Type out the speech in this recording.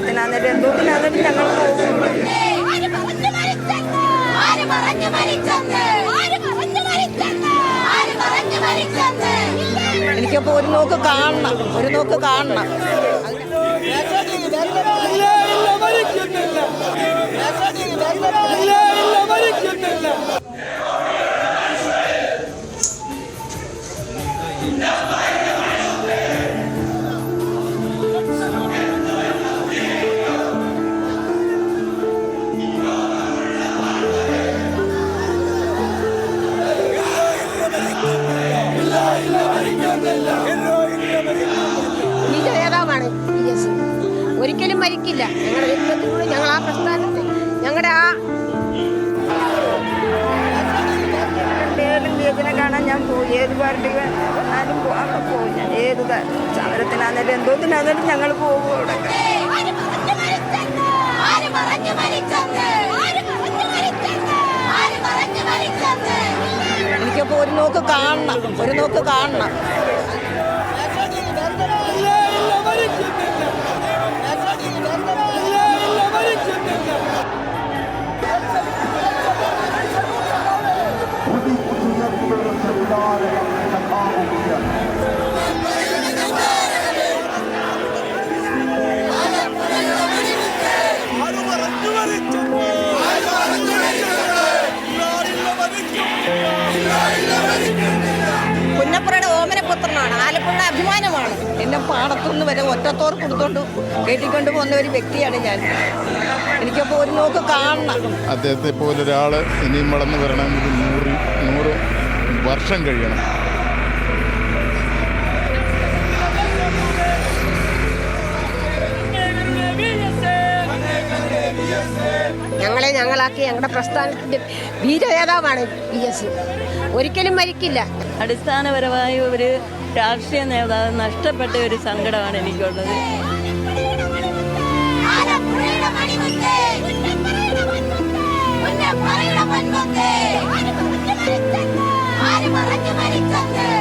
സമരത്തിനാന്നേലും എന്തോത്തിനാന്നേലും ഞങ്ങൾ പോകും. എനിക്കപ്പോൾ ഒരു നോക്ക് കാണണം, ഒരു നോക്ക് കാണണം. നേതാവാണ് ഒരിക്കലും മരിക്കില്ല. ഞങ്ങളുടെ വ്യക്തിത്വത്തിലൂടെ ഞങ്ങൾ ആ പ്രസ്ഥാനത്തെ ഞങ്ങളുടെ ആ ഇതിനെ കാണാൻ ഞാൻ പോയി. ഏത് പാർട്ടി വന്നാലും അവിടെ പോകും. ഞാൻ ഏത് സമരത്തിനാന്നേലും എന്തോത്തിനാന്നേലും ഞങ്ങൾ പോകും. അവിടെ എനിക്കപ്പോൾ ഒരു നോക്ക് കാണണം, ഒരു നോക്ക് കാണണം. പുന്നപ്പുറയുടെ ഓമനപുത്രനാണ്, ആലപ്പുഴ അഭിമാനമാണ്. എന്നെ പാടത്തുനിന്ന് വരെ ഒറ്റത്തോർ കൊടുത്തോണ്ട് കയറ്റിക്കൊണ്ട് പോകുന്ന ഒരു വ്യക്തിയാണ് ഞാൻ. എനിക്കപ്പോൾ ഒരു നോക്ക് കാണണം. അദ്ദേഹത്തെ പോലൊരാൾ ഇനിയും വളർന്നു വരണമെങ്കിൽ 100 വർഷം കഴിയണം. ഞങ്ങളെ ഞങ്ങളാക്കി ഞങ്ങളുടെ പ്രസ്ഥാനത്തിൻ്റെ വീരനേതാവാണ് VS. ഒരിക്കലും മരിക്കില്ല. അടിസ്ഥാനപരമായ ഒരു രാഷ്ട്രീയ നേതാവ് നഷ്ടപ്പെട്ട ഒരു സങ്കടമാണ് എനിക്കുള്ളത്. ആര് പറഞ്ഞു മരിച്ചത്?